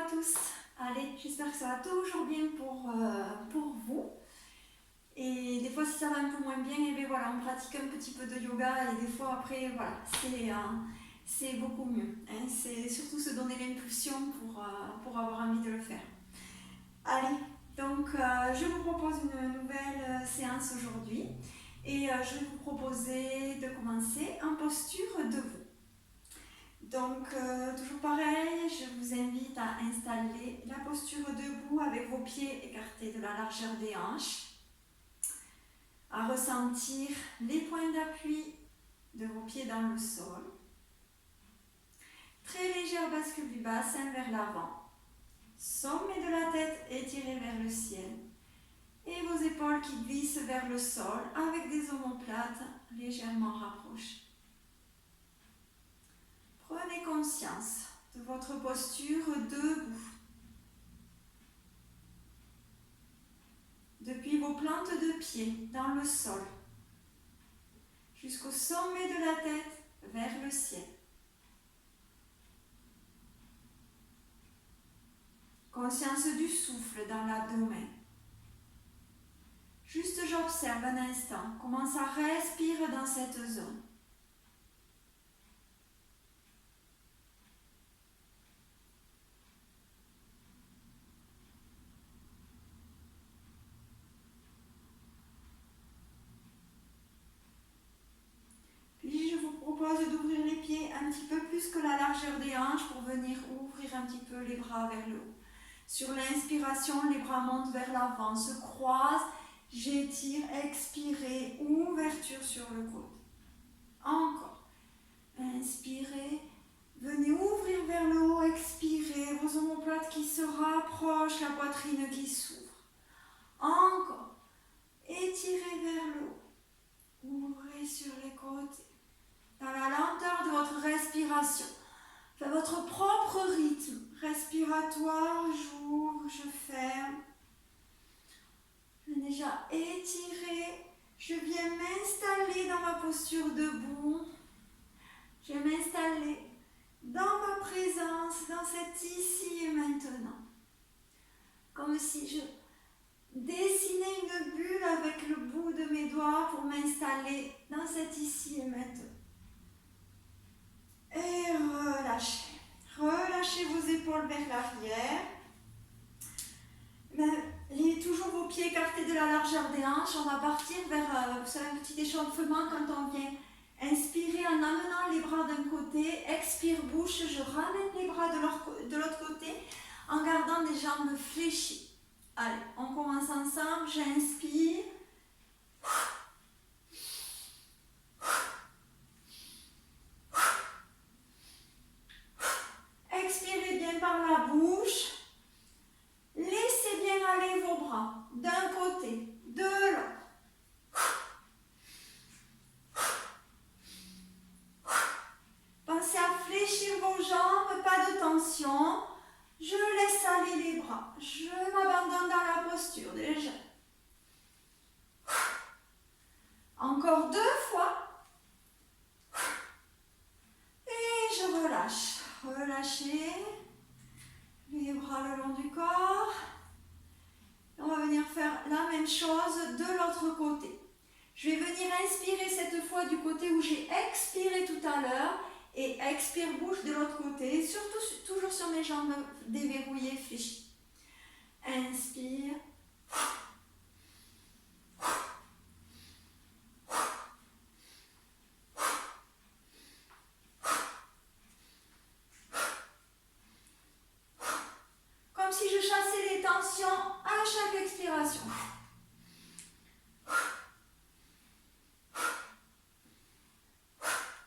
à tous. Allez, j'espère que ça va toujours bien pour vous. Et des fois, si ça va un peu moins bien, et bien voilà, on pratique un petit peu de yoga et des fois après, voilà, c'est beaucoup mieux. Hein. C'est surtout se donner l'impulsion pour avoir envie de le faire. Allez, donc je vous propose une nouvelle séance aujourd'hui et je vais vous proposer de commencer en posture debout. Donc, toujours pareil, je vous invite à installer la posture debout avec vos pieds écartés de la largeur des hanches, à ressentir les points d'appui de vos pieds dans le sol. Très légère bascule du bassin vers l'avant, sommet de la tête étiré vers le ciel et vos épaules qui glissent vers le sol avec des omoplates légèrement rapprochées. Prenez conscience de votre posture debout. Depuis vos plantes de pied dans le sol, jusqu'au sommet de la tête vers le ciel. Conscience du souffle dans l'abdomen. Juste j'observe un instant comment ça respire dans cette zone. Puis je vous propose d'ouvrir les pieds un petit peu plus que la largeur des hanches pour venir ouvrir un petit peu les bras vers le haut. Sur l'inspiration, les bras montent vers l'avant, se croisent, j'étire, expirez, ouverture sur le côté. Encore. Inspirez, venez ouvrir vers le haut, expirez, vos omoplates qui se rapprochent, la poitrine qui s'ouvre. Encore. Étirez vers le haut. Ouvrez sur les côtés. Dans la lenteur de votre respiration. Faites votre propre rythme respiratoire, j'ouvre, je ferme. Je vais déjà étirer, je viens m'installer dans ma posture debout. Je vais m'installer dans ma présence, dans cet ici et maintenant. Comme si je dessinais une bulle avec le bout de mes doigts pour m'installer dans cet ici et maintenant. Et relâchez. Relâchez vos épaules vers l'arrière. Toujours vos pieds écartés de la largeur des hanches. On va partir vers vous savez, un petit échauffement quand on vient inspirer en amenant les bras d'un côté. Expire, bouche. Je ramène les bras de l'autre côté en gardant les jambes fléchies. Allez, on commence ensemble. J'inspire. Expirez bien par la bouche. Laissez bien aller vos bras d'un côté, de l'autre. Pensez à fléchir vos jambes, pas de tension. Je laisse aller les bras. Je m'abandonne dans la posture déjà. Encore 2 fois. Et je relâche. Relâchez les bras le long du corps. On va venir faire la même chose de l'autre côté. Je vais venir inspirer cette fois du côté où j'ai expiré tout à l'heure et expire bouche de l'autre côté, surtout toujours sur mes jambes déverrouillées, fléchies. Inspire. Comme si je chassais les tensions à chaque expiration.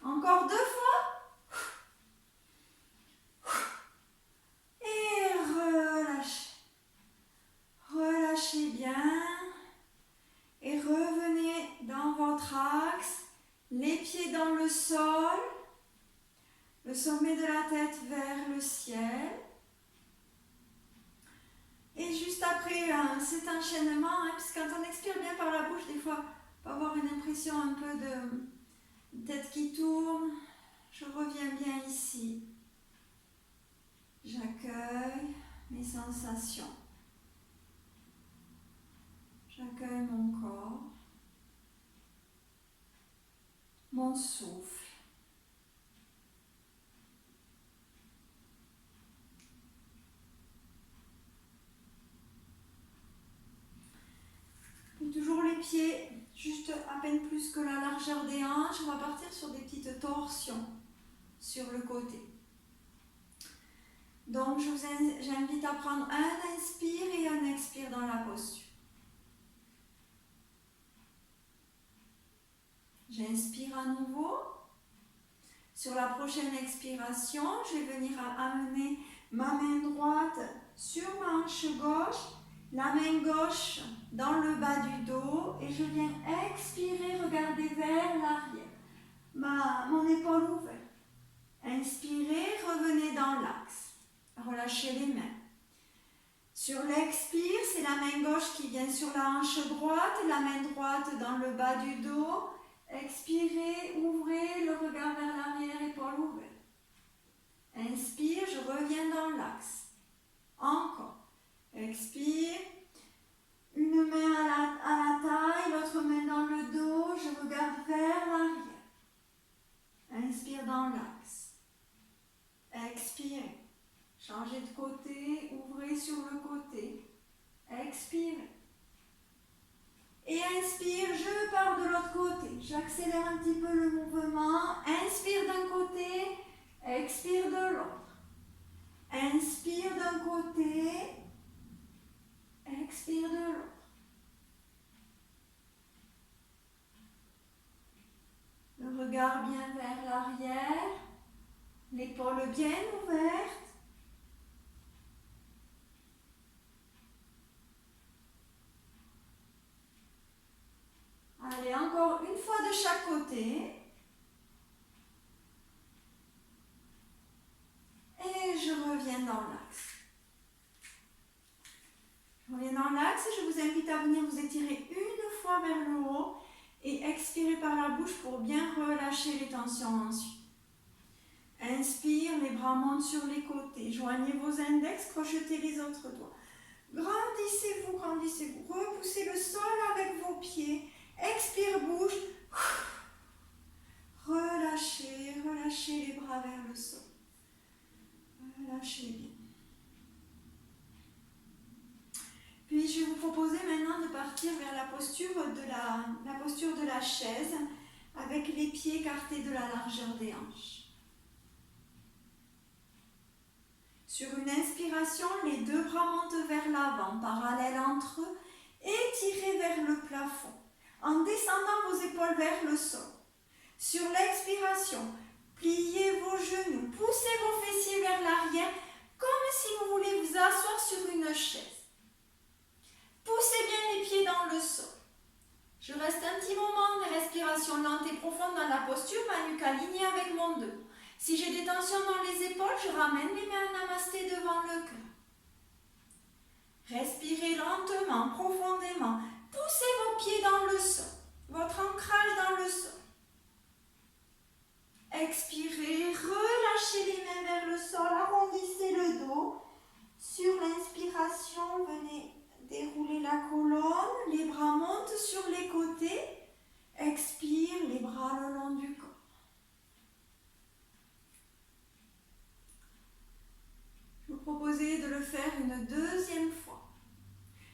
Encore 2 fois. Et relâchez. Relâchez bien. Et revenez dans votre axe. Les pieds dans le sol. Le sommet de la tête vers le ciel. Et juste après cet enchaînement, parce que quand on expire bien par la bouche, des fois, on peut avoir une impression un peu de tête qui tourne. Je reviens bien ici. J'accueille. mes sensations. J'accueille mon corps, mon souffle. Puis toujours les pieds, juste à peine plus que la largeur des hanches. On va partir sur des petites torsions sur le côté. Donc j'invite à prendre un inspire et un expire dans la posture. J'inspire à nouveau. Sur la prochaine expiration, je vais venir amener ma main droite sur ma hanche gauche, la main gauche dans le bas du dos et je viens expirer, regarder vers l'arrière. Mon épaule ouverte. Inspirez, revenez dans l'axe. Relâchez les mains. Sur l'expire, c'est la main gauche qui vient sur la hanche droite, la main droite dans le bas du dos. Expirez, ouvrez le regard vers l'arrière, épaule ouverte. Inspire, je reviens dans l'axe. Encore. Expire. Une main à la taille, l'autre main dans le dos. Je regarde vers l'arrière. Inspire dans l'axe. Expirez. Changez de côté, ouvrez sur le côté. Expirez. Et inspire, je pars de l'autre côté. J'accélère un petit peu le mouvement. Inspire d'un côté, expire de l'autre. Inspire d'un côté, expire de l'autre. Le regard bien vers l'arrière, l'épaule bien ouverte. Allez, encore une fois de chaque côté. Et je reviens dans l'axe. Je reviens dans l'axe et je vous invite à venir vous étirer une fois vers le haut et expirer par la bouche pour bien relâcher les tensions ensuite. Inspire, les bras montent sur les côtés. Joignez vos index, crochetez les autres doigts. Grandissez-vous, grandissez-vous. Repoussez le sol avec vos pieds. Expire, bouge. Relâchez, relâchez les bras vers le sol. Relâchez bien. Puis je vais vous proposer maintenant de partir vers la posture de la chaise avec les pieds écartés de la largeur des hanches. Sur une inspiration, les deux bras montent vers l'avant, parallèles entre eux, étirés vers le plafond, en descendant vos épaules vers le sol. Sur l'expiration, pliez vos genoux, poussez vos fessiers vers l'arrière, comme si vous voulez vous asseoir sur une chaise. Poussez bien les pieds dans le sol. Je reste un petit moment de respiration lente et profonde dans la posture, ma nuque alignée avec mon dos. Si j'ai des tensions dans les épaules, je ramène les mains à namasté devant le cœur. Respirez lentement, profondément. Poussez vos pieds dans le sol, votre ancrage dans le sol. Expirez, relâchez les mains vers le sol, arrondissez le dos. Sur l'inspiration, venez dérouler la colonne, les bras montent sur les côtés. Expire, les bras le long du corps. Je vous propose de le faire une deuxième fois.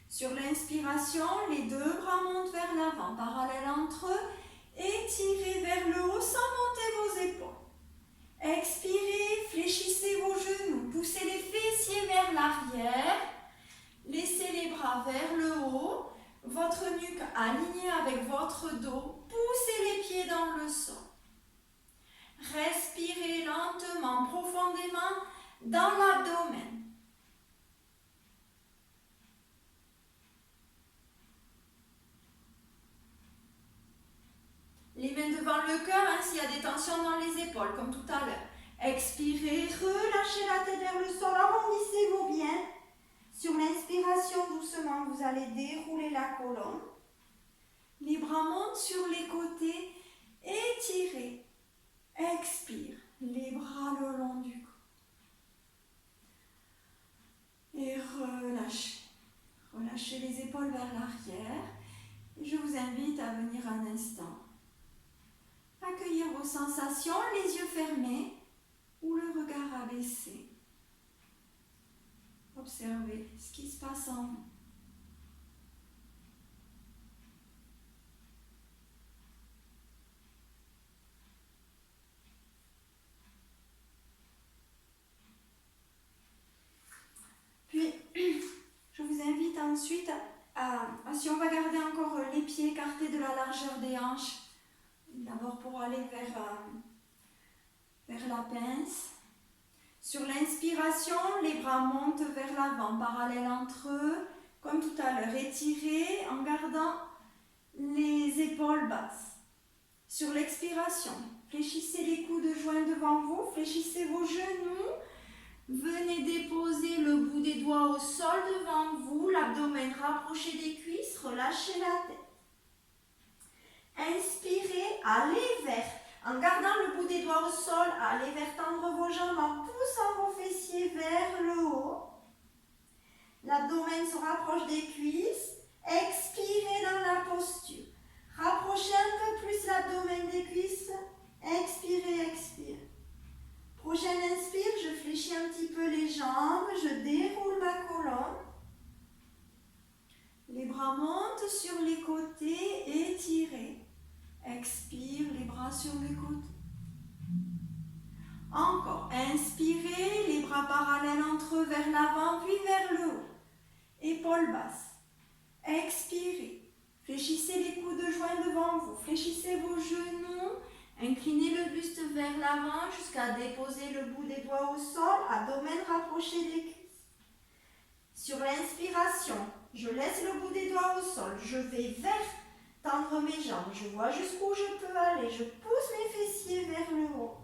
Sur l'inspiration, les deux bras montent vers l'avant, parallèles entre eux. Étirez vers le haut sans monter vos épaules. Expirez, fléchissez vos genoux, poussez les fessiers vers l'arrière. Laissez les bras vers le haut, votre nuque alignée avec votre dos. Poussez les pieds dans le sol. Respirez lentement, profondément dans l'abdomen. Les mains devant le cœur, s'il y a des tensions dans les épaules, comme tout à l'heure. Expirez, relâchez la tête vers le sol, arrondissez vos biens. Sur l'inspiration, doucement, vous allez dérouler la colonne. Les bras montent sur les côtés. Étirez. Expire. Les bras le long du corps. Et relâchez. Relâchez les épaules vers l'arrière. Et je vous invite à venir un instant. Accueillir vos sensations, les yeux fermés ou le regard abaissé. Observez ce qui se passe en vous. Puis, je vous invite ensuite si on va garder encore les pieds écartés de la largeur des hanches, d'abord pour aller vers la pince. Sur l'inspiration, les bras montent vers l'avant, parallèles entre eux, comme tout à l'heure. Étirez en gardant les épaules basses. Sur l'expiration, fléchissez les coudes joints devant vous, fléchissez vos genoux. Venez déposer le bout des doigts au sol devant vous, l'abdomen rapproché des cuisses, relâchez la tête. Inspirez, allez vers, en gardant le bout des doigts au sol, allez vers, tendre vos jambes en poussant vos fessiers vers le haut. L'abdomen se rapproche des cuisses, expirez dans la posture. Rapprochez un peu plus l'abdomen des cuisses, expirez, expirez. Prochaine inspire, je fléchis un petit peu les jambes, je déroule ma colonne. Les bras montent sur les côtés, étirez. Expire, les bras sur les côtés. Encore, inspirez, les bras parallèles entre eux vers l'avant, puis vers le haut. Épaules basses. Expirez. Fléchissez les coudes joints devant vous. Fléchissez vos genoux. Inclinez le buste vers l'avant jusqu'à déposer le bout des doigts au sol, abdomen rapproché des cuisses. Sur l'inspiration, je laisse le bout des doigts au sol, je vais vers, tendre mes jambes, je vois jusqu'où je peux aller, je pousse mes fessiers vers le haut.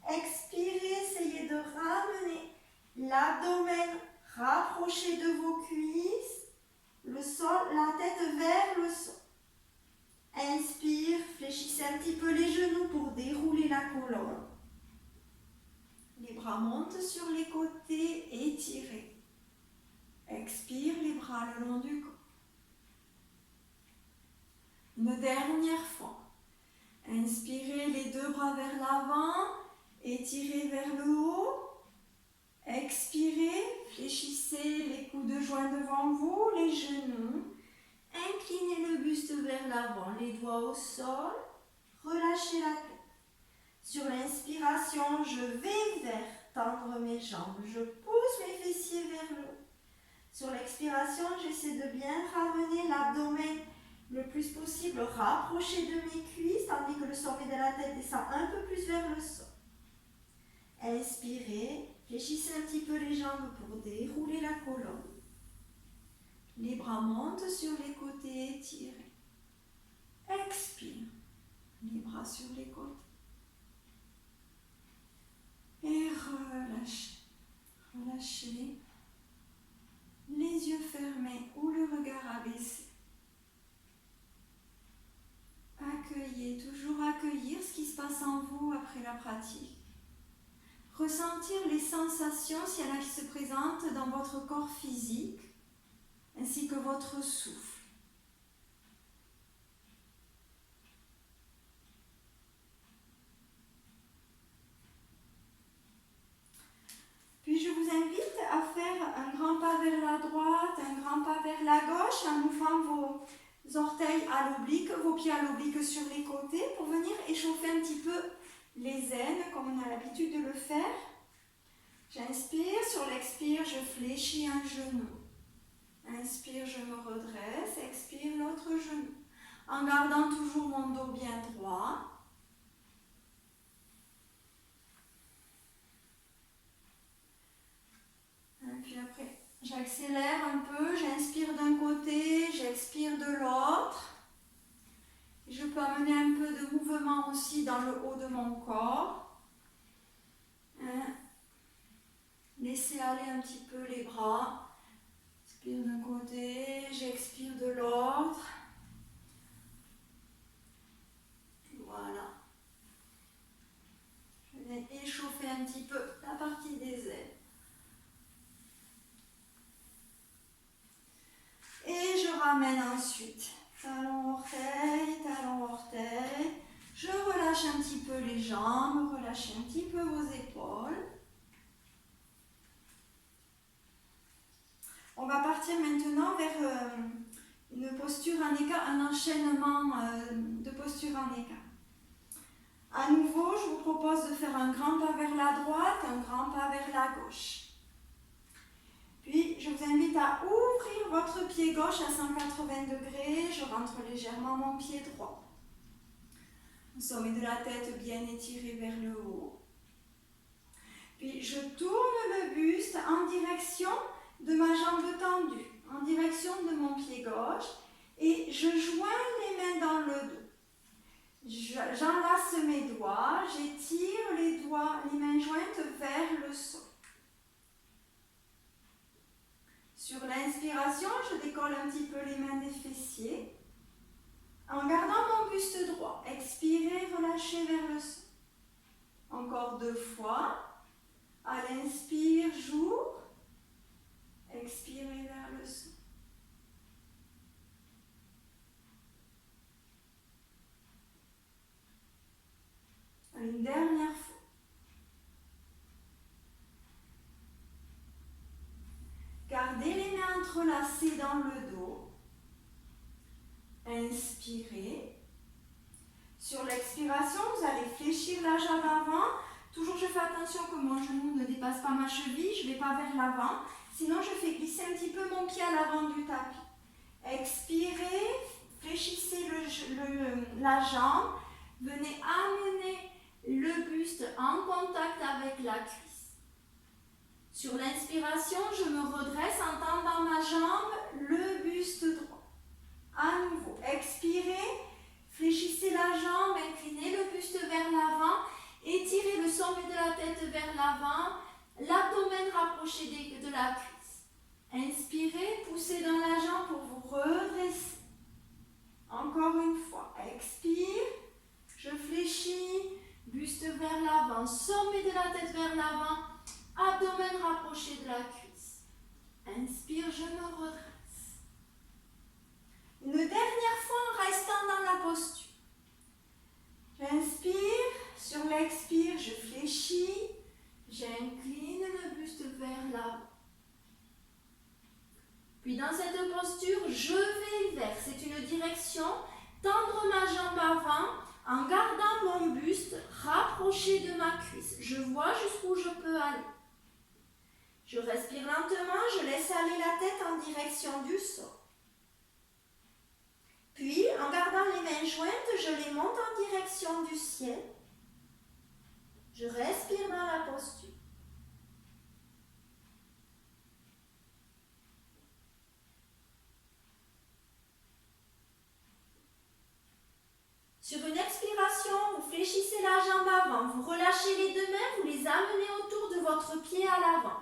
Expirez, essayez de ramener l'abdomen rapproché de vos cuisses, le sol, la tête vers le sol. Inspire, fléchissez un petit peu les genoux pour dérouler la colonne. Les bras montent sur les côtés, étirez. Expire, les bras le long du corps. Une dernière fois. Inspirez les deux bras vers l'avant, étirez vers le haut. Expirez, fléchissez les coudes joints devant vous, les genoux. Inclinez le buste vers l'avant, les doigts au sol, relâchez la tête. Sur l'inspiration, je vais vers, tendre mes jambes, je pousse mes fessiers vers le haut. Sur l'expiration, j'essaie de bien ramener l'abdomen le plus possible, rapprocher de mes cuisses, tandis que le sommet de la tête descend un peu plus vers le sol. Inspirez, fléchissez un petit peu les jambes pour dérouler la colonne. Les bras montent sur les côtés, étirez. Expire. Les bras sur les côtés. Et relâchez. Relâchez. Les yeux fermés ou le regard abaissé. Accueillez, toujours accueillir ce qui se passe en vous après la pratique. Ressentir les sensations, s'il y en a qui se présentent dans votre corps physique, ainsi que votre souffle. Puis je vous invite à faire un grand pas vers la droite, un grand pas vers la gauche, en ouvrant vos orteils à l'oblique, vos pieds à l'oblique sur les côtés, pour venir échauffer un petit peu les aines, comme on a l'habitude de le faire. J'inspire, sur l'expire, je fléchis un genou. Inspire, je me redresse, expire l'autre genou. En gardant toujours mon dos bien droit. Et puis après, j'accélère un peu, j'inspire d'un côté, j'expire de l'autre. Je peux amener un peu de mouvement aussi dans le haut de mon corps. Laissez aller un petit peu les bras. J'inspire d'un côté, j'expire de l'autre. Voilà. Je vais échauffer un petit peu la partie des ailes. ramène ensuite. Talon, orteil, talon, orteil. Je relâche un petit peu les jambes, relâchez un petit peu vos épaules. On va partir maintenant vers une posture en écart, un enchaînement de postures en écart. À nouveau, je vous propose de faire un grand pas vers la droite, un grand pas vers la gauche. Puis, je vous invite à ouvrir votre pied gauche à 180 degrés. Je rentre légèrement mon pied droit. Le sommet de la tête bien étiré vers le haut. Puis, je tourne le buste en direction de ma jambe tendue, en direction de mon pied gauche. Et je joins les mains dans le dos. J'enlace mes doigts, j'étire les mains jointes vers le sol. Sur l'inspiration, je décolle un petit peu les mains des fessiers. En gardant mon buste droit, expirez, relâchez vers le sol. Encore 2 fois. À l'inspire, j'ouvre. Expirez vers le sol. Une dernière fois. Gardez les mains entrelacées dans le dos. Inspirez. Sur l'expiration, vous allez fléchir la jambe avant. Toujours, je fais attention que mon genou ne dépasse pas ma cheville. Je ne vais pas vers l'avant. Sinon, je fais glisser un petit peu mon pied à l'avant du tapis. Expirez. Fléchissez la jambe. Venez amener le buste en contact avec la cuisse. Sur l'inspiration, je me redresse en tendant ma jambe, le buste droit. À nouveau, expirez, fléchissez la jambe, inclinez le buste vers l'avant, étirez le sommet de la tête vers l'avant, l'abdomen rapproché de la cuisse. Inspirez, poussez dans la jambe pour vous redresser. Encore une fois, expire, je fléchis, buste vers l'avant, sommet de la tête vers l'avant, abdomen rapproché de la cuisse. Inspire, je me redresse. Une dernière fois en restant dans la posture. J'inspire, sur l'expire, je fléchis, j'incline le buste vers l'avant. Puis dans cette posture, je vais vers, c'est une direction, tendre ma jambe avant, en gardant mon buste rapproché de ma cuisse. Je vois jusqu'où je peux aller. Je respire lentement, je laisse aller la tête en direction du sol. Puis, en gardant les mains jointes, je les monte en direction du ciel. Je respire dans la posture. Sur une expiration, vous fléchissez la jambe avant, vous relâchez les 2 mains, vous les amenez autour de votre pied à l'avant.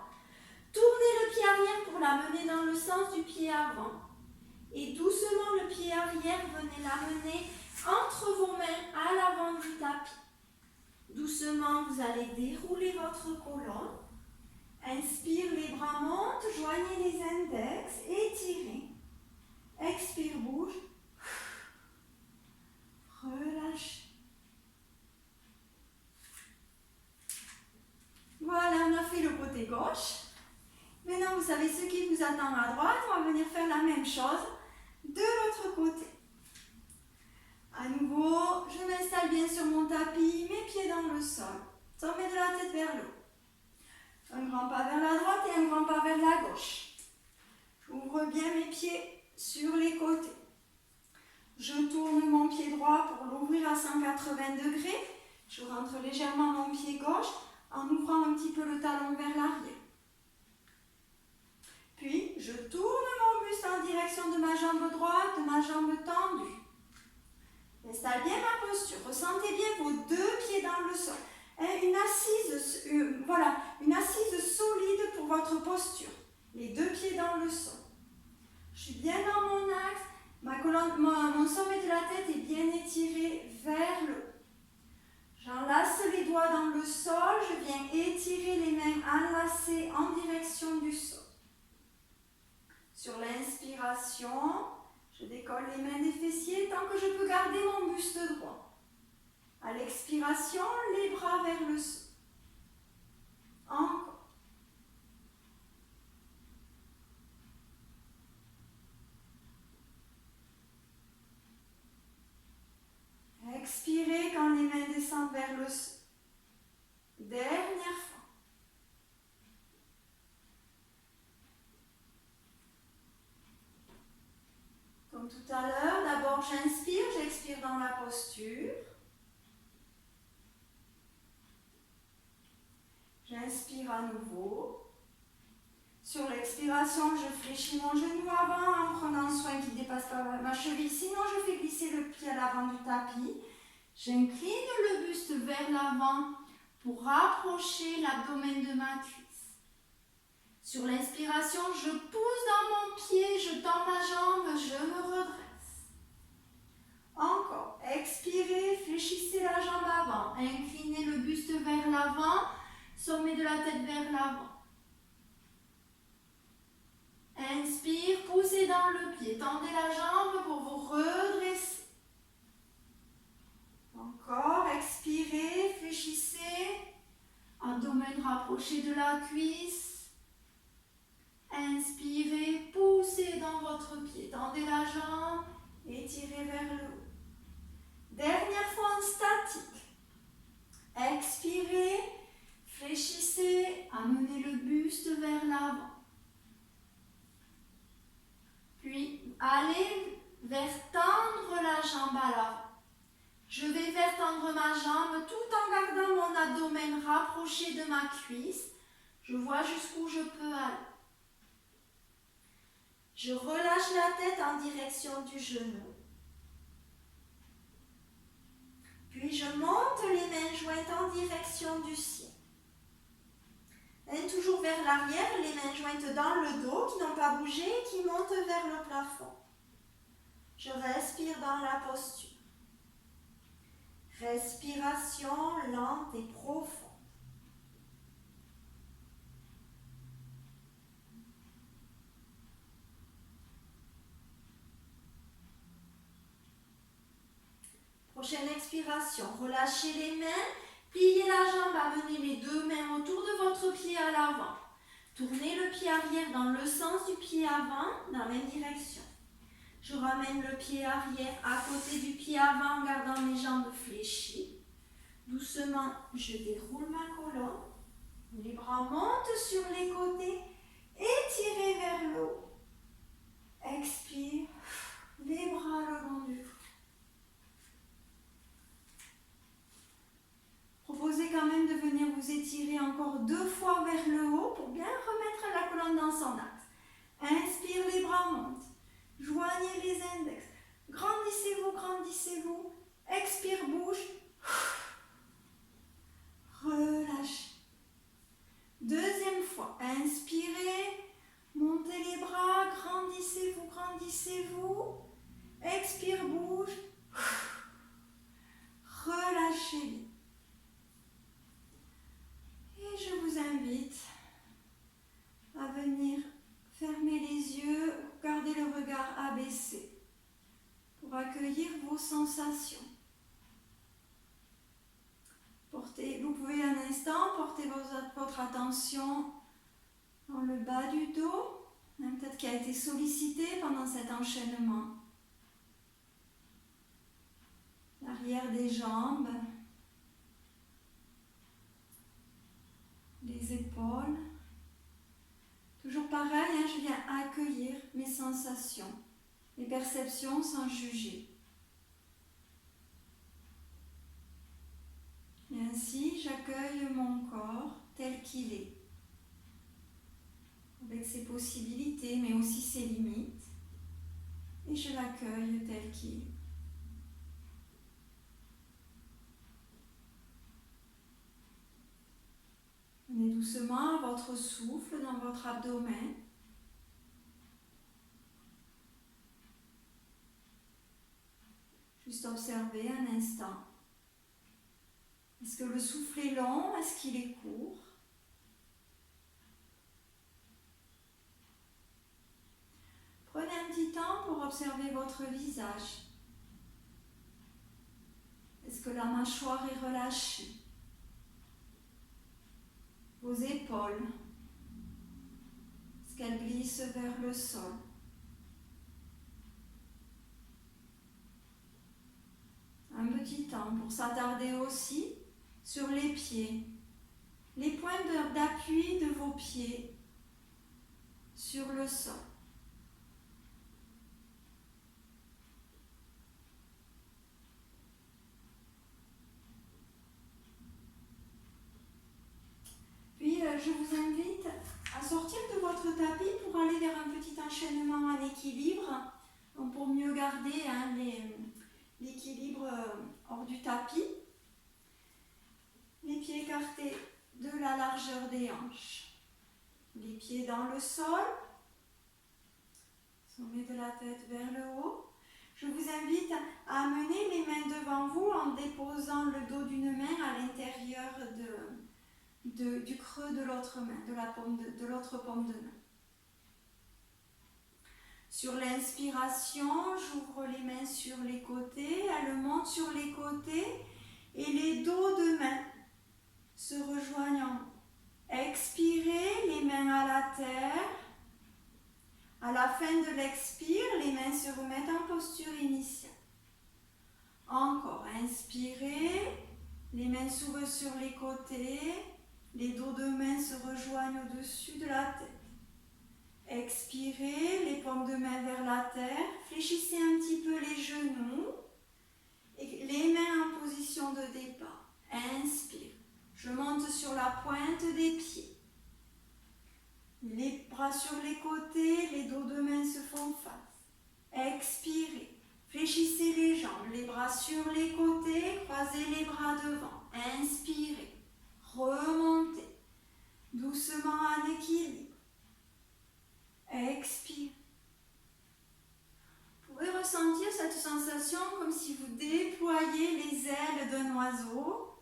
Tournez le pied arrière pour l'amener dans le sens du pied avant. Et doucement, le pied arrière, venez l'amener entre vos mains à l'avant du tapis. Doucement, vous allez dérouler votre colonne. Inspire, les bras montent, joignez les index, étirez. Expire, bouge. Relâchez. Voilà, on a fait le côté gauche. Maintenant, vous savez ce qui vous attend à droite. On va venir faire la même chose de l'autre côté. À nouveau, je m'installe bien sur mon tapis, mes pieds dans le sol. Sommet de la tête vers le haut. Un grand pas vers la droite et un grand pas vers la gauche. J'ouvre bien mes pieds sur les côtés. Je tourne mon pied droit pour l'ouvrir à 180 degrés. Je rentre légèrement mon pied gauche en ouvrant un petit peu le talon vers l'arrière. Puis, je tourne mon buste en direction de ma jambe droite, de ma jambe tendue. Installe bien ma posture. Ressentez bien vos 2 pieds dans le sol. Une assise solide pour votre posture. Les 2 pieds dans le sol. Je suis bien dans mon axe. Mon sommet de la tête est bien étiré vers le haut. J'enlace les doigts dans le sol. Je viens étirer les mains enlacées en direction du sol. Sur l'inspiration, Je décolle les mains des fessiers tant que je peux garder mon buste droit. À l'expiration, les bras vers le sol. Encore. Expirez quand les mains descendent vers le sol. Dernière fois. Comme tout à l'heure, d'abord j'inspire, j'expire dans la posture. J'inspire à nouveau. Sur l'expiration, je fléchis mon genou avant en prenant soin qu'il ne dépasse pas ma cheville. Sinon, je fais glisser le pied à l'avant du tapis. J'incline le buste vers l'avant pour rapprocher l'abdomen de ma cuisse. Sur l'inspiration, je pousse dans mon pied, je tends ma jambe, je me redresse. Encore. Expirez, fléchissez la jambe avant. Inclinez le buste vers l'avant, sommet de la tête vers l'avant. Inspire, poussez dans le pied, tendez la jambe pour vous redresser. Encore, expirez, fléchissez, abdomen rapproché de la cuisse. Inspirez, poussez dans votre pied, tendez la jambe, étirez vers le haut. Dernière fois en statique. Expirez, fléchissez, amenez le buste vers l'avant. Puis, allez vers tendre la jambe à l'avant. Je vais vers tendre ma jambe tout en gardant mon abdomen rapproché de ma cuisse. Je vois jusqu'où je peux aller. Je relâche la tête en direction du genou. Puis je monte les mains jointes en direction du ciel. Et toujours vers l'arrière, les mains jointes dans le dos qui n'ont pas bougé et qui montent vers le plafond. Je respire dans la posture. Respiration lente et profonde. Prochaine expiration, relâchez les mains, pliez la jambe, amenez les deux mains autour de votre pied à l'avant. Tournez le pied arrière dans le sens du pied avant, dans la même direction. Je ramène le pied arrière à côté du pied avant en gardant mes jambes fléchies. Doucement, je déroule ma colonne. Les bras montent sur les côtés. Étirez vers le haut. Expire. Les bras le long du cou. Proposez quand même de venir vous étirer encore 2 fois vers le haut pour bien remettre la colonne dans son axe. Inspire, les bras montent. Joignez les index. Grandissez-vous, grandissez-vous. Expire, bouge. Relâchez. Deuxième fois. Inspirez. Montez les bras. Grandissez-vous, grandissez-vous. Expire, bouge. Relâchez bien. Et je vous invite à venir fermer les yeux, garder le regard abaissé pour accueillir vos sensations. Vous pouvez un instant porter votre attention dans le bas du dos, peut-être qui a été sollicité pendant cet enchaînement. L'arrière des jambes, les épaules. Toujours pareil, je viens accueillir mes sensations, mes perceptions sans juger. Et ainsi, j'accueille mon corps tel qu'il est, avec ses possibilités, mais aussi ses limites, et je l'accueille tel qu'il est. Venez doucement à votre souffle dans votre abdomen. Juste observer un instant. Est-ce que le souffle est long? Est-ce qu'il est court? Prenez un petit temps pour observer votre visage. Est-ce que la mâchoire est relâchée? Vos épaules, est-ce qu'elles glissent vers le sol? Un petit temps pour s'attarder aussi sur les pieds, les points d'appui de vos pieds sur le sol. Puis je vous invite à sortir de votre tapis pour aller vers un petit enchaînement en équilibre, donc pour mieux garder l'équilibre hors du tapis. Les pieds écartés de la largeur des hanches. Les pieds dans le sol. Sommet de la tête vers le haut. Je vous invite à amener les mains devant vous en déposant le dos d'une main à l'intérieur du creux de l'autre main, de l'autre paume de main. Sur l'inspiration, j'ouvre les mains sur les côtés, elles montent sur les côtés et les dos de main se rejoignent. Expirez, les mains à la terre. À la fin de l'expire, les mains se remettent en posture initiale. Encore, inspirez, les mains s'ouvrent sur les côtés, les dos de main se rejoignent au-dessus de la tête. Expirez, les paumes de main vers la terre, fléchissez un petit peu les genoux et les mains en position de départ. Inspire, je monte sur la pointe des pieds. Les bras sur les côtés, les dos de main se font face. Expirez, fléchissez les jambes, les bras sur les côtés, croisez les bras devant. Inspirez, remontez, doucement en équilibre. Expire. Vous pouvez ressentir cette sensation comme si vous déployiez les ailes d'un oiseau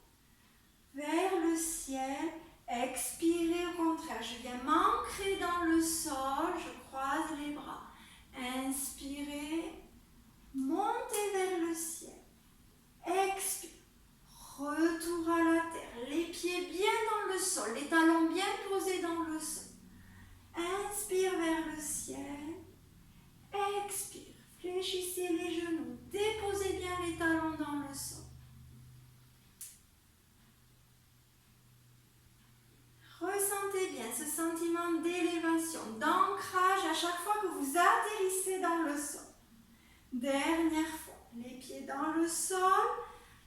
vers le ciel. Expirez au contraire, je viens m'ancrer dans le sol, je croise les bras. Inspirez, montez vers le ciel. Expire, retour à la terre, les pieds bien dans le sol, les talons bien posés dans le sol. Inspire vers le ciel, expire, fléchissez les genoux, déposez bien les talons dans le sol. Ressentez bien ce sentiment d'élévation, d'ancrage à chaque fois que vous atterrissez dans le sol. Dernière fois, les pieds dans le sol,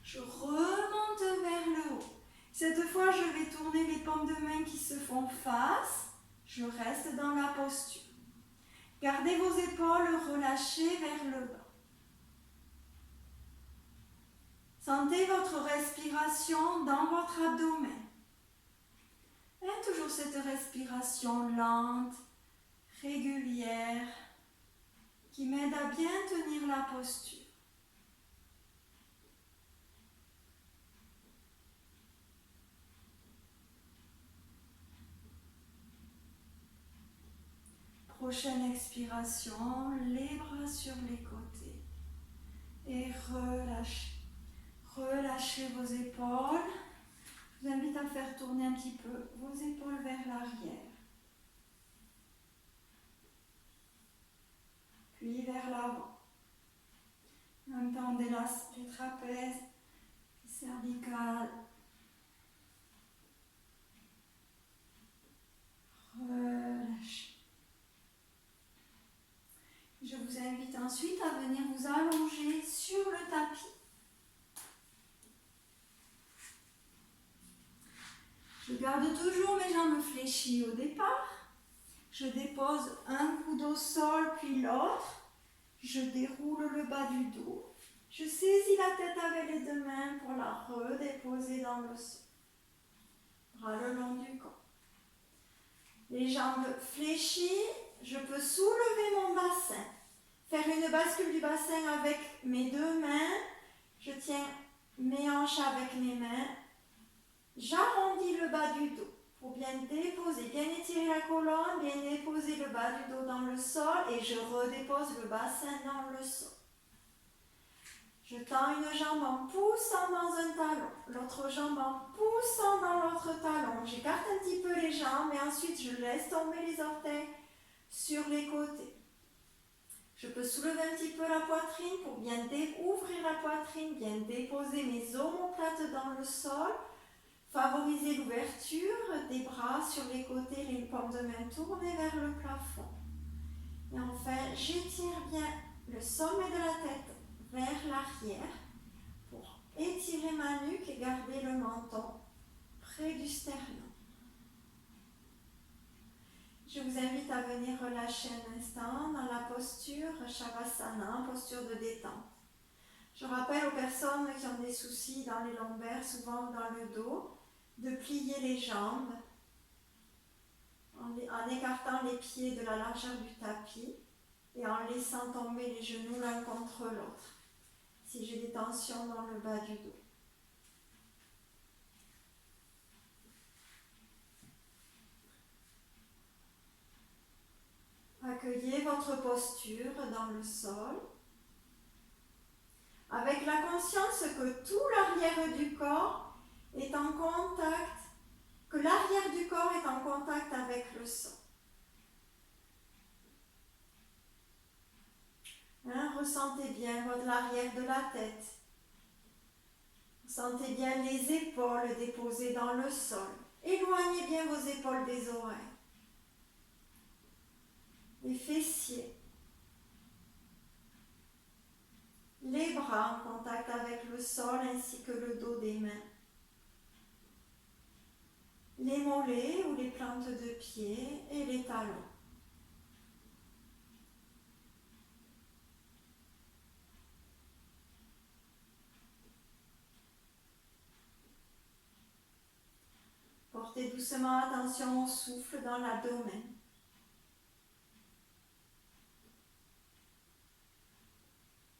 je remonte vers le haut. Cette fois, je vais tourner les paumes de main qui se font face. Je reste dans la posture. Gardez vos épaules relâchées vers le bas. Sentez votre respiration dans votre abdomen. Et toujours cette respiration lente, régulière, qui m'aide à bien tenir la posture. Prochaine expiration, les bras sur les côtés. Et relâchez. Relâchez vos épaules. Je vous invite à faire tourner un petit peu vos épaules vers l'arrière. Puis vers l'avant. En même temps, on délace les trapèzes, les cervicales. Relâchez. Je vous invite ensuite à venir vous allonger sur le tapis. Je garde toujours mes jambes fléchies au départ. Je dépose un coude au sol puis l'autre. Je déroule le bas du dos. Je saisis la tête avec les deux mains pour la redéposer dans le sol. Bras le long du corps. Les jambes fléchies, je peux soulever mon bassin. Faire une bascule du bassin avec mes deux mains. Je tiens mes hanches avec mes mains. J'arrondis le bas du dos pour bien déposer, bien étirer la colonne, bien déposer le bas du dos dans le sol et je redépose le bassin dans le sol. Je tends une jambe en poussant dans un talon, l'autre jambe en poussant dans l'autre talon. J'écarte un petit peu les jambes et ensuite je laisse tomber les orteils sur les côtés. Je peux soulever un petit peu la poitrine pour bien ouvrir la poitrine, bien déposer mes omoplates dans le sol, favoriser l'ouverture des bras sur les côtés, les paumes de main tournées vers le plafond. Et enfin, j'étire bien le sommet de la tête vers l'arrière pour étirer ma nuque et garder le menton près du sternum. Je vous invite à venir relâcher un instant dans la posture Shavasana, posture de détente. Je rappelle aux personnes qui ont des soucis dans les lombaires, souvent dans le dos, de plier les jambes en écartant les pieds de la largeur du tapis et en laissant tomber les genoux l'un contre l'autre si j'ai des tensions dans le bas du dos. Accueillez votre posture dans le sol avec la conscience que tout l'arrière du corps est en contact, que l'arrière du corps est en contact avec le sol. Ressentez bien l'arrière de la tête. Sentez bien les épaules déposées dans le sol. Éloignez bien vos épaules des oreilles. Les fessiers. Les bras en contact avec le sol ainsi que le dos des mains. Les mollets ou les plantes de pied et les talons. Portez doucement attention au souffle dans l'abdomen.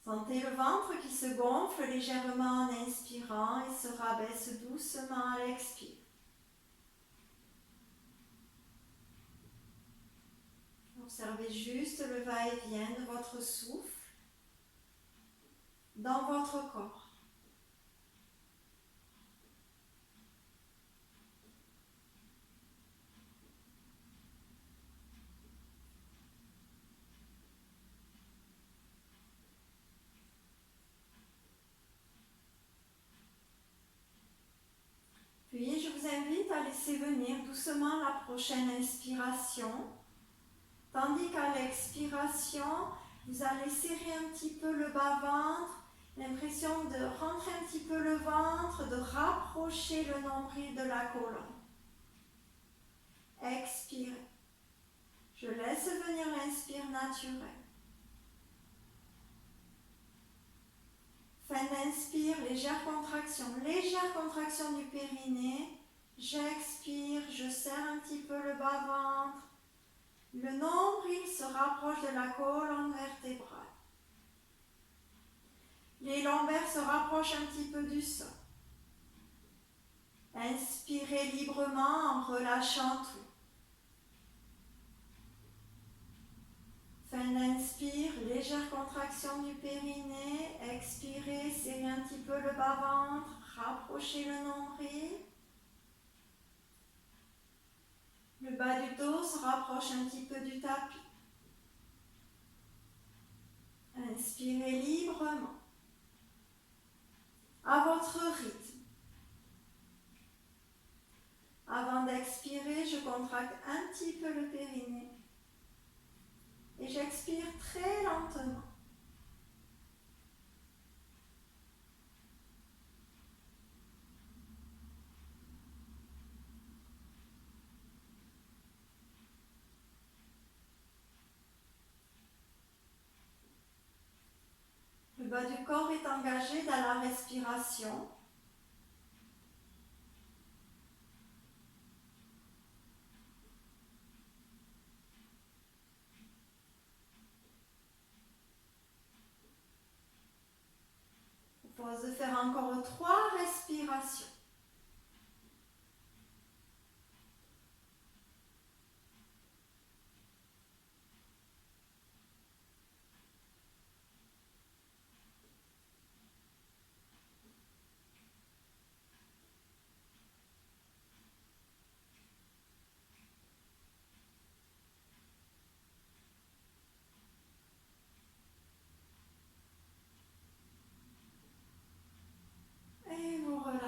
Sentez le ventre qui se gonfle légèrement en inspirant et se rabaisse doucement à l'expire. Observez juste le va-et-vient de votre souffle dans votre corps. Puis je vous invite à laisser venir doucement la prochaine inspiration, tandis qu'à l'expiration, vous allez serrer un petit peu le bas-ventre, l'impression de rentrer un petit peu le ventre, de rapprocher le nombril de la colonne. Expirez. Je laisse venir l'inspire naturelle. Fin d'inspire, légère contraction du périnée. J'expire, je serre un petit peu le bas-ventre. Le nombril se rapproche de la colonne vertébrale. Les lombaires se rapprochent un petit peu du sol. Inspirez librement en relâchant tout. Fin d'inspire, légère contraction du périnée. Expirez, serrez un petit peu le bas-ventre, rapprochez le nombril. Le bas du dos se rapproche un petit peu du tapis. Inspirez librement, à votre rythme. Avant d'expirer, je contracte un petit peu le périnée. Et j'expire très lentement. Le bas du corps est engagé dans la respiration. Je vous propose de faire encore 3 respirations.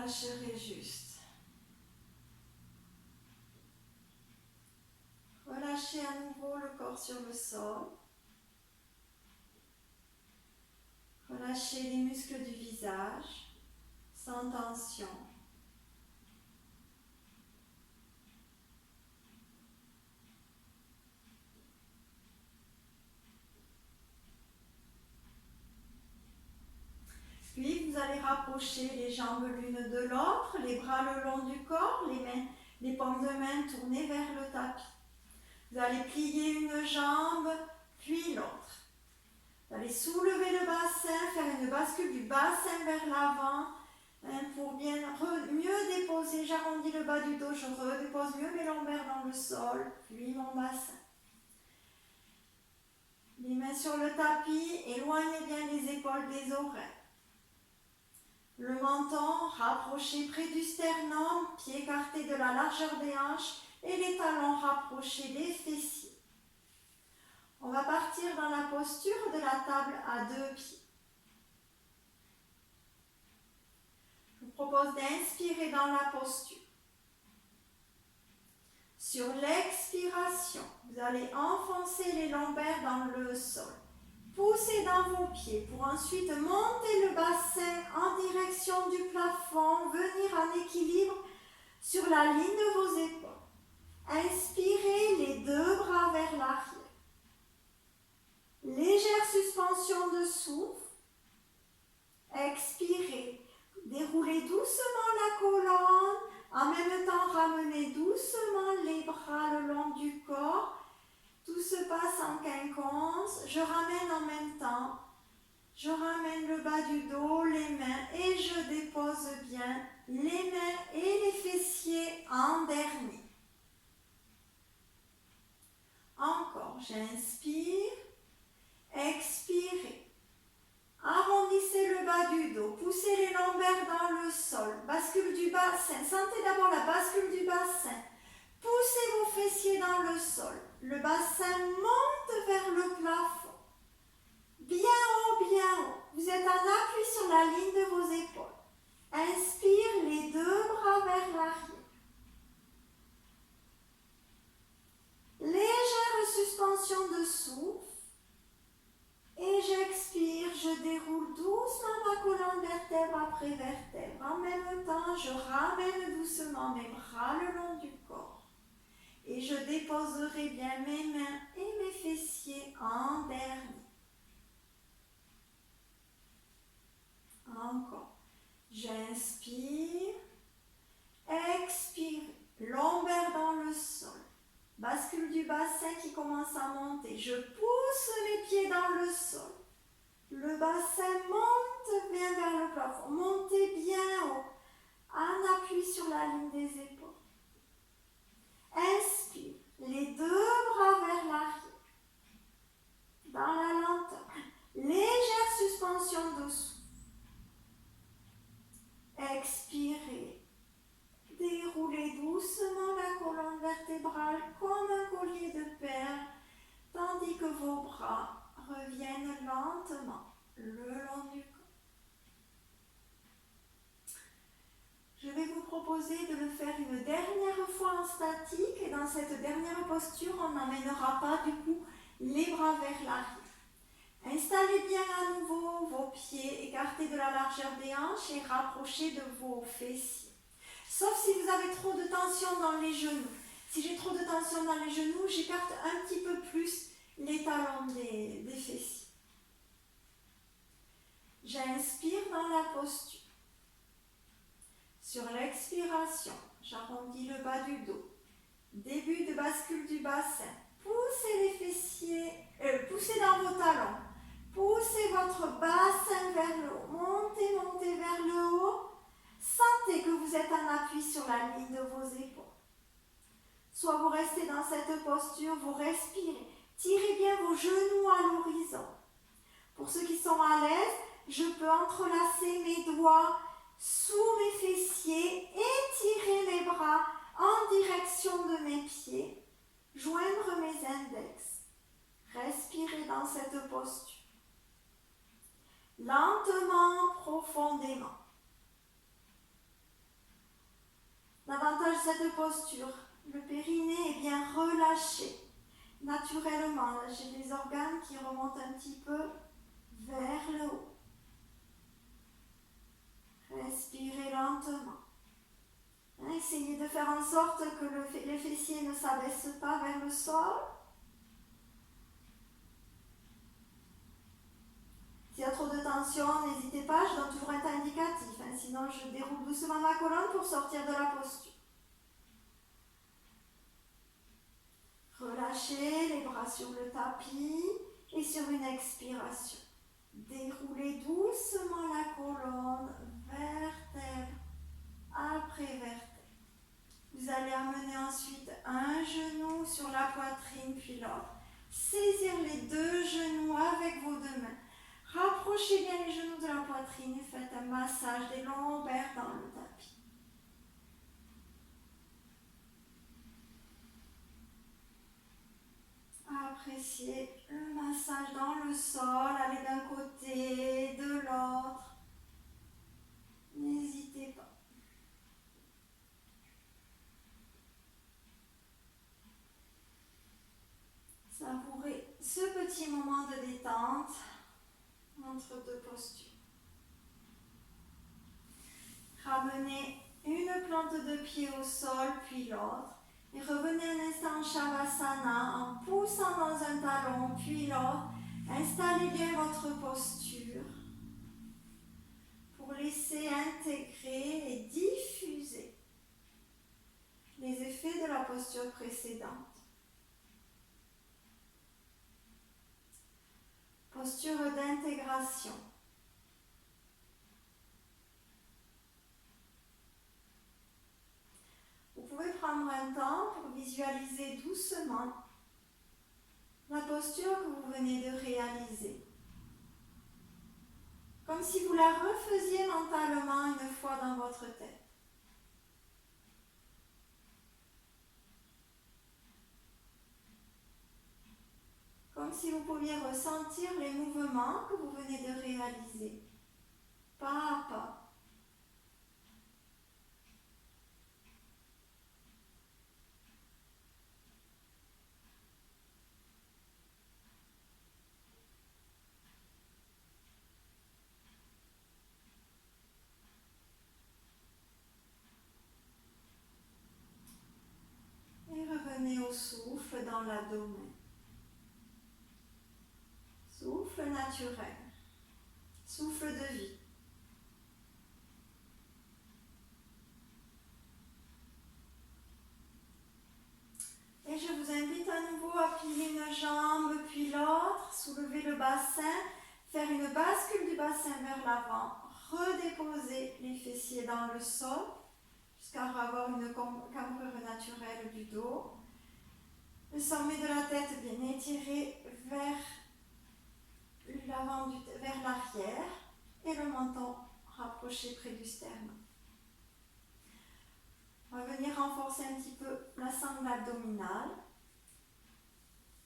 relâcherez juste. Relâchez à nouveau le corps sur le sol. Relâchez les muscles du visage sans tension. Puis vous allez rapprocher les jambes l'une de l'autre, les bras le long du corps, les paumes de main tournées vers le tapis. Vous allez plier une jambe, puis l'autre. Vous allez soulever le bassin, faire une bascule du bassin vers l'avant pour bien mieux déposer. J'arrondis le bas du dos, je redépose mieux mes lombaires dans le sol, puis mon bassin. Les mains sur le tapis, éloignez bien les épaules des oreilles. Le menton rapproché près du sternum, pieds écartés de la largeur des hanches et les talons rapprochés des fessiers. On va partir dans la posture de la table à 2 pieds. Je vous propose d'inspirer dans la posture. Sur l'expiration, vous allez enfoncer les lombaires dans le sol. Poussez dans vos pieds pour ensuite monter le bassin en direction du plafond, venir en équilibre sur la ligne de vos épaules. Inspirez les 2 bras vers l'arrière. Légère suspension de souffle. Expirez. Déroulez doucement la colonne. En même temps, ramenez doucement les bras le long du corps. Tout se passe en quinconce. Je ramène en même temps. Je ramène le bas du dos, les mains et je dépose bien les mains et les fessiers en dernier. Encore, j'inspire. Expirez. Arrondissez le bas du dos, poussez les lombaires dans le sol, bascule du bassin, sentez d'abord la bascule du bassin, poussez vos fessiers dans le sol, le bassin monte vers le plafond, bien haut, vous êtes en appui sur la ligne de vos épaules, inspire les 2 bras vers l'arrière, légère suspension de souffle. Et j'expire, je déroule doucement ma colonne vertèbre après vertèbre. En même temps, je ramène doucement mes bras le long du corps. Et je déposerai bien mes mains et mes fessiers en dernier. Encore. J'inspire, expire, lombaire dans le sol. Bascule du bassin qui commence à monter. Je pousse les pieds dans le sol. Le bassin monte bien vers le plafond. Montez bien haut. En appui sur la ligne des épaules. Inspire. Les 2 bras vers l'arrière. Dans la lenteur. Légère suspension de souffle. Expirez. Déroulez doucement la colonne vertébrale comme un collier de perles, tandis que vos bras reviennent lentement le long du corps. Je vais vous proposer de le faire une dernière fois en statique et dans cette dernière posture, on n'emmènera pas du coup les bras vers l'arrière. Installez bien à nouveau vos pieds écartés de la largeur des hanches et rapprochez de vos fessiers. Sauf si vous avez trop de tension dans les genoux. Si j'ai trop de tension dans les genoux, j'écarte un petit peu plus les talons des fessiers. J'inspire dans la posture. Sur l'expiration, j'arrondis le bas du dos. Début de bascule du bassin. Poussez les fessiers, poussez dans vos talons. Poussez votre bassin vers le haut. Montez, montez vers le haut. Sentez que vous êtes en appui sur la ligne de vos épaules. Soit vous restez dans cette posture, vous respirez. Tirez bien vos genoux à l'horizon. Pour ceux qui sont à l'aise, je peux entrelacer mes doigts sous mes fessiers, étirer mes bras en direction de mes pieds, joindre mes index. Respirez dans cette posture. Lentement, profondément. davantage cette posture. Le périnée est bien relâché. Naturellement, j'ai les organes qui remontent un petit peu vers le haut. Respirez lentement. Essayez de faire en sorte que les fessiers ne s'abaissent pas vers le sol. S'il y a trop de tension, n'hésitez pas, je donne toujours un temps indicatif. Sinon, je déroule doucement ma colonne pour sortir de la posture. Relâchez les bras sur le tapis et sur une expiration. Déroulez doucement la colonne, vertèbre après vertèbre. Vous allez amener ensuite un genou sur la poitrine puis l'autre. Saisir les deux genoux avec vos deux mains. Rapprochez bien les genoux de la poitrine et faites un massage des lombaires dans le tapis. Appréciez le massage dans le sol, allez d'un côté, de l'autre. N'hésitez pas. Savourez ce petit moment de détente entre deux postures. Ramenez une plante de pied au sol, puis l'autre. Et revenez un instant en Shavasana en poussant dans un talon, puis l'autre. Installez bien votre posture pour laisser intégrer et diffuser les effets de la posture précédente. Posture d'intégration. Vous pouvez prendre un temps pour visualiser doucement la posture que vous venez de réaliser. Comme si vous la refaisiez mentalement une fois dans votre tête. Comme si vous pouviez ressentir les mouvements que vous venez de réaliser, pas à pas. Et revenez au souffle dans l'abdomen. Souffle naturel, souffle de vie. Et je vous invite à nouveau à plier une jambe puis l'autre, soulever le bassin, faire une bascule du bassin vers l'avant, redéposer les fessiers dans le sol jusqu'à avoir une cambrure naturelle du dos. Le sommet de la tête bien étiré vers l'avant, vers l'arrière et le menton rapproché près du sternum. On va venir renforcer un petit peu la sangle abdominale,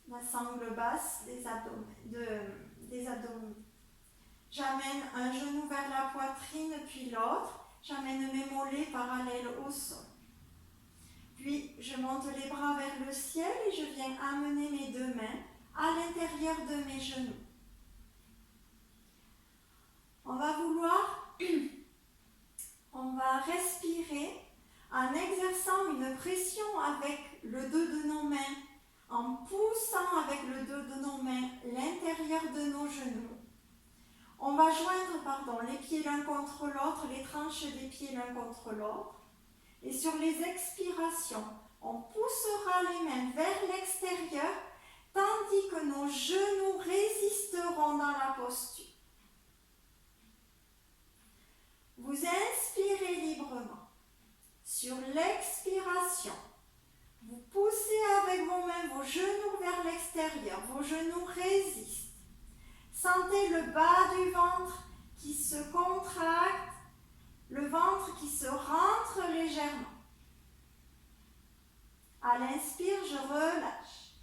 la sangle basse des abdominaux. J'amène un genou vers la poitrine puis l'autre. J'amène mes mollets parallèles au sol. Puis je monte les bras vers le ciel et je viens amener mes deux mains à l'intérieur de mes genoux. On va respirer en exerçant une pression avec le dos de nos mains, en poussant avec le dos de nos mains l'intérieur de nos genoux. On va joindre les pieds l'un contre l'autre, les tranches des pieds l'un contre l'autre. Et sur les expirations, on poussera les mains vers l'extérieur, tandis que nos genoux résisteront dans la posture. Vous inspirez librement. Sur l'expiration, vous poussez avec vos mains vos genoux vers l'extérieur. Vos genoux résistent. Sentez le bas du ventre qui se contracte, le ventre qui se rentre légèrement. À l'inspire, je relâche.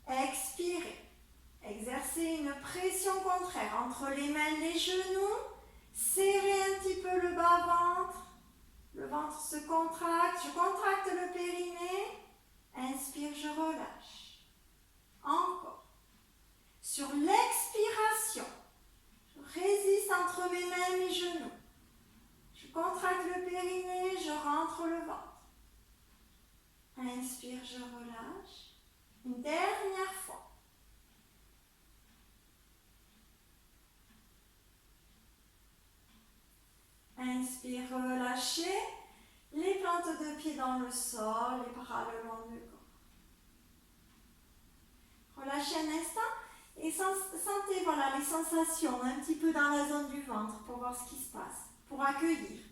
Expirez. Exercez une pression contraire entre les mains et les genoux. Serrez un petit peu le bas-ventre. Le ventre se contracte, je contracte le périnée. Inspire, je relâche. Encore. Sur l'expiration, je résiste entre mes mains et mes genoux. Je contracte le périnée, je rentre le ventre. Inspire, je relâche. Une dernière fois. Inspire, relâchez. Les plantes de pied dans le sol, les bras le long du corps. Relâchez un instant et sentez voilà, les sensations un petit peu dans la zone du ventre pour voir ce qui se passe, pour accueillir.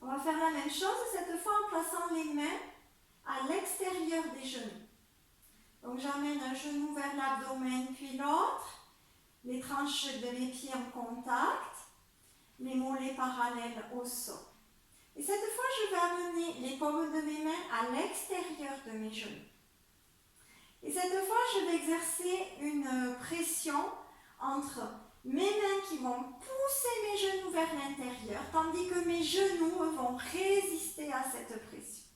On va faire la même chose, cette fois en plaçant les mains à l'extérieur des genoux. Donc j'amène un genou vers l'abdomen puis l'autre, les tranches de mes pieds en contact, mes mollets parallèles au sol. Et cette fois, je vais amener les paumes de mes mains à l'extérieur de mes genoux. Et cette fois, je vais exercer une pression entre mes mains qui vont pousser mes genoux vers l'intérieur, tandis que mes genoux vont résister à cette pression.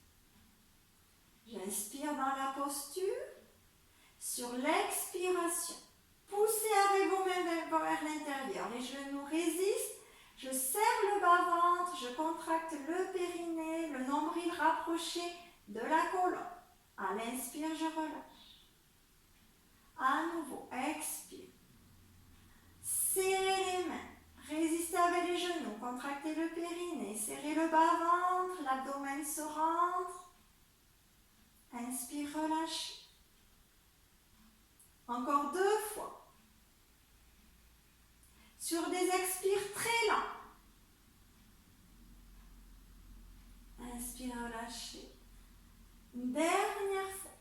J'inspire dans la posture. Sur l'expiration, poussez avec vos mains vers l'intérieur. Les genoux résistent. Je serre le bas-ventre, je contracte le périnée, le nombril rapproché de la colonne. À l'inspire, je relâche. À nouveau, expire. Serrez les mains. Résistez avec les genoux. Contractez le périnée. Serrez le bas-ventre. L'abdomen se rentre. Inspire, relâche. Encore 2 fois. Sur des expires très lents. Inspire, relâchez. Une dernière fois.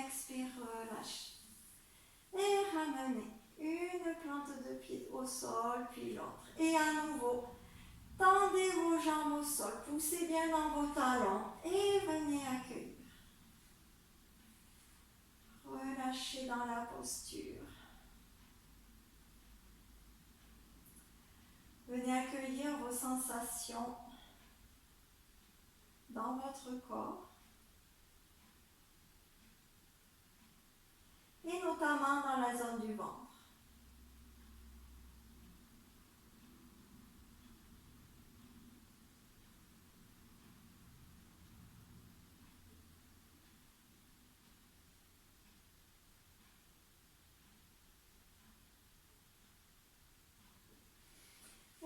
Expire, relâchez. Et ramenez une plante de pied au sol, puis l'autre. Et à nouveau, tendez vos jambes au sol, poussez bien dans vos talons et venez accueillir. Relâchez dans la posture. Venez accueillir vos sensations dans votre corps et notamment dans la zone du ventre.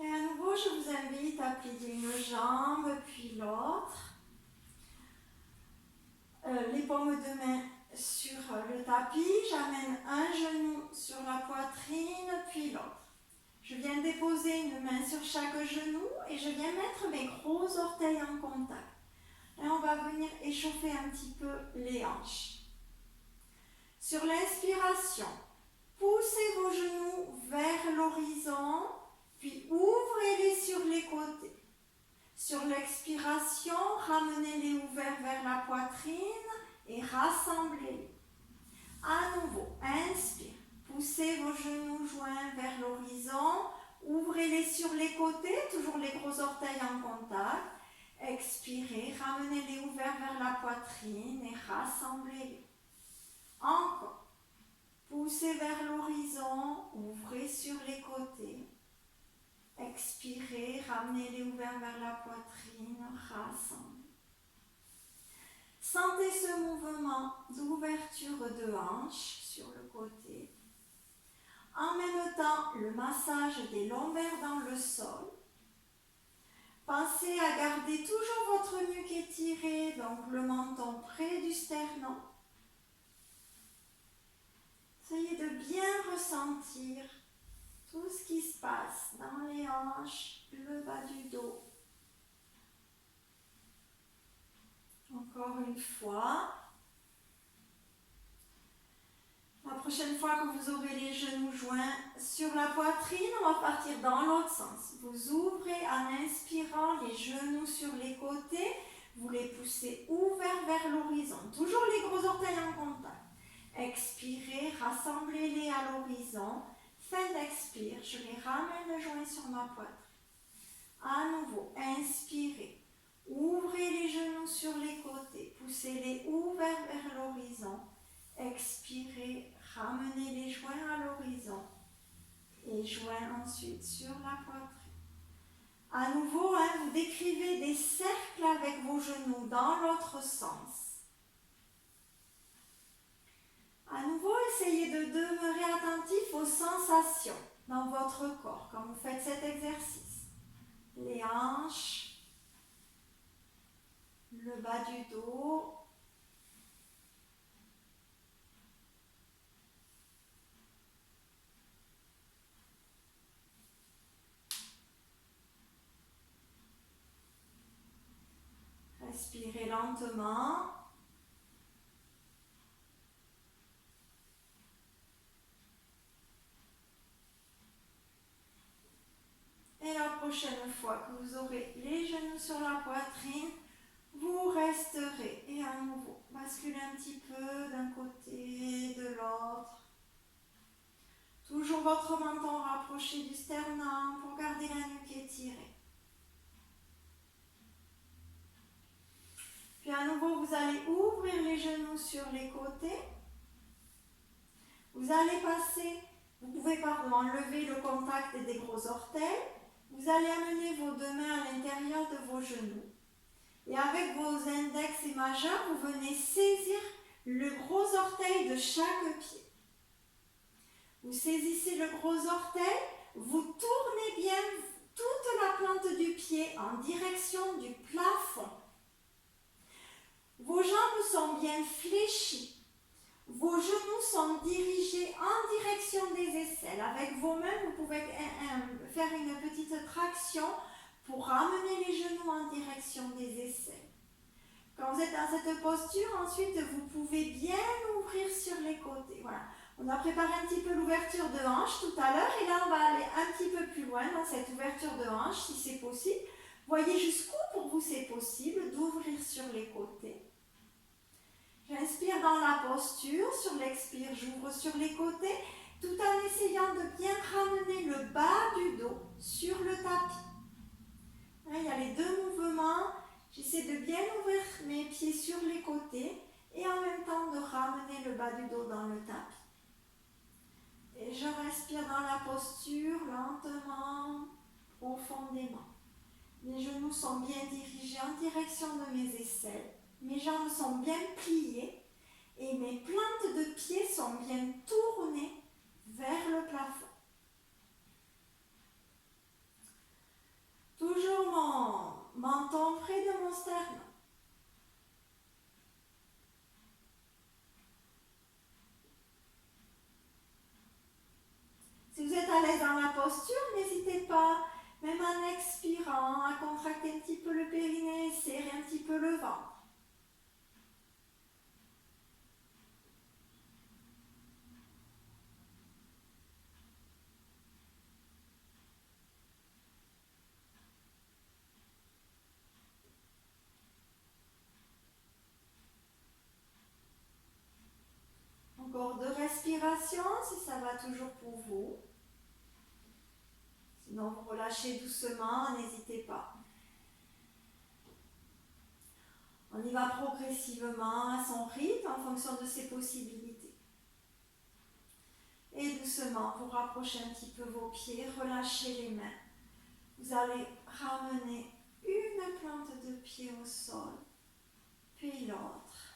Et à nouveau, je vous invite à plier une jambe puis l'autre. Les paumes de main sur le tapis, j'amène un genou sur la poitrine puis l'autre. Je viens déposer une main sur chaque genou et je viens mettre mes gros orteils en contact. Et on va venir échauffer un petit peu les hanches. Sur l'inspiration, poussez vos genoux vers l'horizon, puis ouvrez-les sur les côtés. Sur l'expiration, ramenez-les ouverts vers la poitrine et rassemblez-les. À nouveau, inspire. Poussez vos genoux joints vers l'horizon. Ouvrez-les sur les côtés, toujours les gros orteils en contact. Expirez, ramenez-les ouverts vers la poitrine et rassemblez-les. Encore. Poussez vers l'horizon, ouvrez sur les côtés. Expirez, ramenez-les ouverts vers la poitrine, rassemblez. Sentez ce mouvement d'ouverture de hanche sur le côté. En même temps, le massage des lombaires dans le sol. Pensez à garder toujours votre nuque étirée, donc le menton près du sternum. Essayez de bien ressentir tout ce qui se passe dans les hanches, le bas du dos. Encore une fois. La prochaine fois que vous aurez les genoux joints sur la poitrine, on va partir dans l'autre sens. Vous ouvrez en inspirant les genoux sur les côtés. Vous les poussez ouverts vers l'horizon. Toujours les gros orteils en contact. Expirez, rassemblez-les à l'horizon. Fin d'expire, je les ramène le joint sur ma poitrine. À nouveau, inspirez. Ouvrez les genoux sur les côtés. Poussez-les ouverts vers l'horizon. Expirez, ramenez les joints à l'horizon. Et joints ensuite sur la poitrine. À nouveau, vous décrivez des cercles avec vos genoux dans l'autre sens. À nouveau, essayez de demeurer attentif aux sensations dans votre corps quand vous faites cet exercice. Les hanches, le bas du dos. Respirez lentement. Et la prochaine fois que vous aurez les genoux sur la poitrine, vous resterez. Et à nouveau, basculez un petit peu d'un côté, de l'autre. Toujours votre menton rapproché du sternum pour garder la nuque étirée. Puis à nouveau, vous allez ouvrir les genoux sur les côtés. Vous allez passer, vous pouvez enlever le contact des gros orteils. Vous allez amener vos deux mains à l'intérieur de vos genoux. Et avec vos index et majeurs, vous venez saisir le gros orteil de chaque pied. Vous saisissez le gros orteil, vous tournez bien toute la plante du pied en direction du plafond. Vos jambes sont bien fléchies. Vos genoux sont dirigés en direction des aisselles. Avec vos mains, vous pouvez faire une petite traction pour ramener les genoux en direction des aisselles. Quand vous êtes dans cette posture, ensuite, vous pouvez bien ouvrir sur les côtés. Voilà. On a préparé un petit peu l'ouverture de hanche tout à l'heure et là, on va aller un petit peu plus loin dans cette ouverture de hanche, si c'est possible. Voyez jusqu'où pour vous c'est possible d'ouvrir sur les côtés. J'inspire dans la posture, sur l'expire, j'ouvre sur les côtés, tout en essayant de bien ramener le bas du dos sur le tapis. Il y a les deux mouvements, j'essaie de bien ouvrir mes pieds sur les côtés et en même temps de ramener le bas du dos dans le tapis. Et je respire dans la posture lentement, profondément. Mes genoux sont bien dirigés en direction de mes aisselles. Mes jambes sont bien pliées et mes plantes de pieds sont bien tournées vers le plafond. Toujours mon menton près de mon sternum. Si vous êtes à l'aise dans la posture, n'hésitez pas, même en expirant, à contracter un petit peu le périnée, serrer un petit peu le ventre. Encore 2 respirations, si ça va toujours pour vous. Sinon, vous relâchez doucement, n'hésitez pas. On y va progressivement à son rythme en fonction de ses possibilités. Et doucement, vous rapprochez un petit peu vos pieds, relâchez les mains. Vous allez ramener une plante de pied au sol, puis l'autre.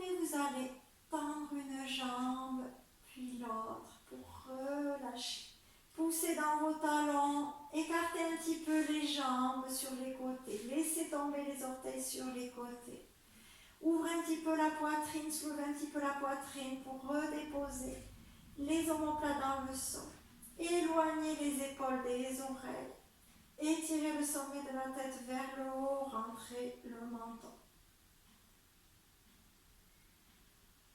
Et vous allez tendre une jambe, puis l'autre pour relâcher. Poussez dans vos talons, écartez un petit peu les jambes sur les côtés, laissez tomber les orteils sur les côtés. Ouvrez un petit peu la poitrine, soulevez un petit peu la poitrine pour redéposer les omoplates dans le sol. Éloignez les épaules des oreilles. Étirez le sommet de la tête vers le haut, rentrez le menton.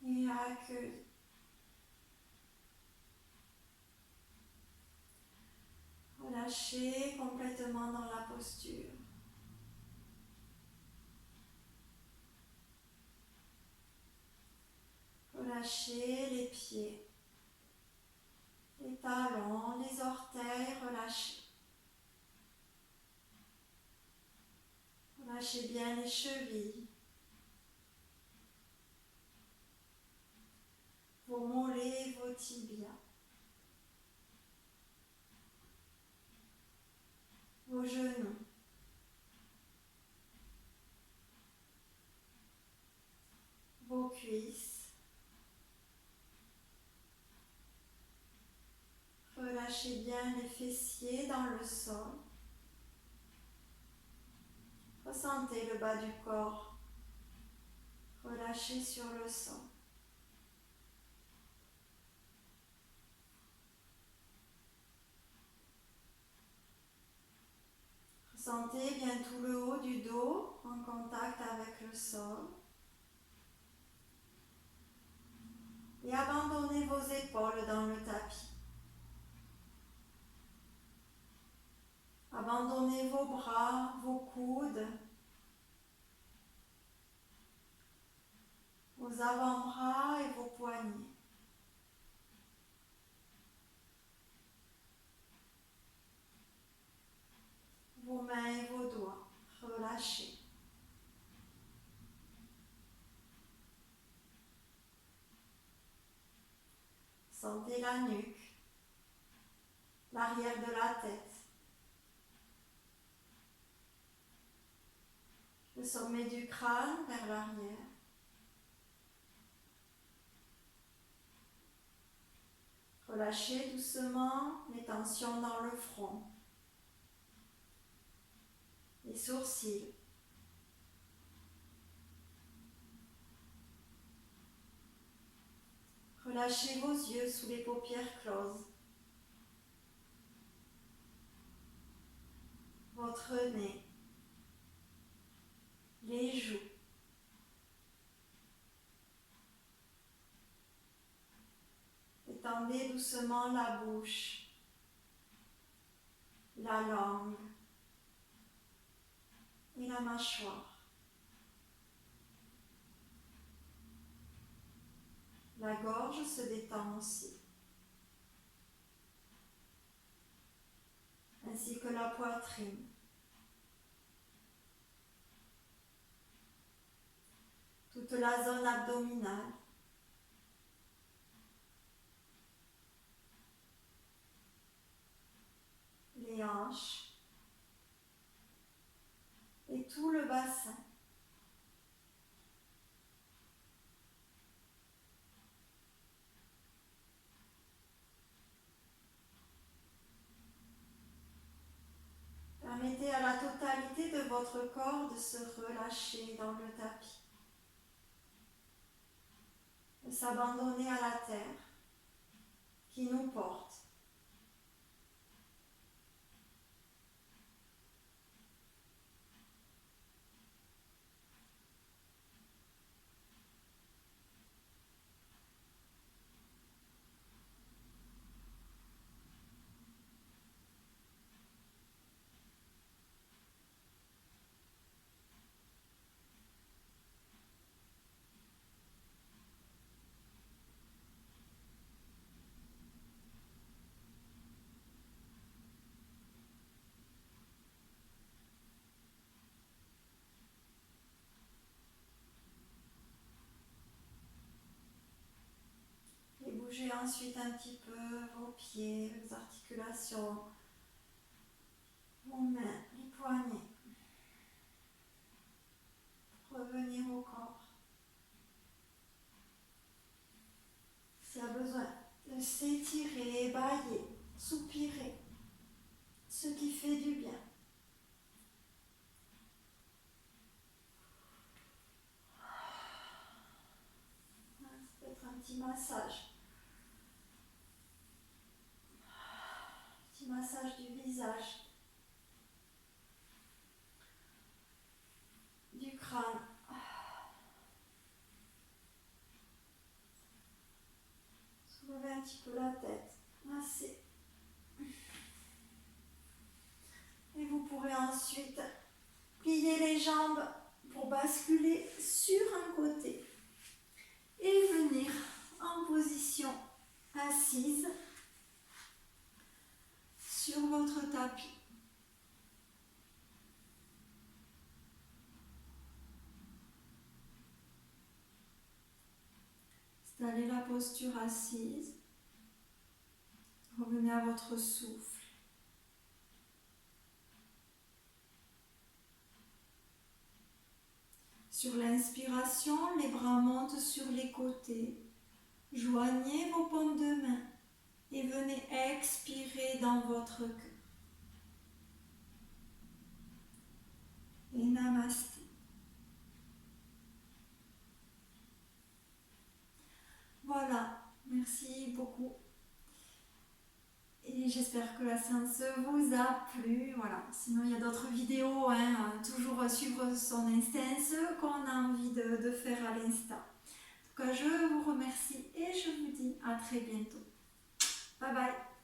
Et accueillez. Relâchez complètement dans la posture. Relâchez les pieds, les talons, les orteils, relâchez. Relâchez bien les chevilles, vos mollets, vos tibias, vos genoux, vos cuisses. Relâchez bien les fessiers dans le sol. Ressentez le bas du corps. Relâchez sur le sol. Ressentez bien tout le haut du dos en contact avec le sol. Et abandonnez vos épaules dans le tapis. Abandonnez vos bras, vos coudes, vos avant-bras et vos poignets. Vos mains et vos doigts, relâchez. Sentez la nuque, l'arrière de la tête, le sommet du crâne vers l'arrière. Relâchez doucement les tensions dans le front, les sourcils. Relâchez vos yeux sous les paupières closes. Votre nez, les joues. Étendez doucement la bouche, la langue et la mâchoire. La gorge se détend aussi, ainsi que la poitrine. Toute la zone abdominale. Les hanches et tout le bassin. Permettez à la totalité de votre corps de se relâcher dans le tapis, de s'abandonner à la terre qui nous porte. Bougez ensuite un petit peu vos pieds, vos articulations, vos mains, les poignets. Revenir au corps. S'il y a besoin de s'étirer, bâiller, soupirer, ce qui fait du bien. Ça peut être un petit massage. Petit massage du visage, du crâne. Soulevez un petit peu la tête, massez. Et vous pourrez ensuite plier les jambes pour basculer sur un côté et venir tapis. Installez la posture assise. Revenez à votre souffle. Sur l'inspiration, les bras montent sur les côtés. Joignez vos paumes de main et venez expirer dans votre cœur. Et namasté. Voilà, merci beaucoup. Et j'espère que la séance vous a plu. Voilà. Sinon, il y a d'autres vidéos, toujours suivre son instinct, ce qu'on a envie de faire à l'instant. En tout cas, je vous remercie et je vous dis à très bientôt. Bye bye.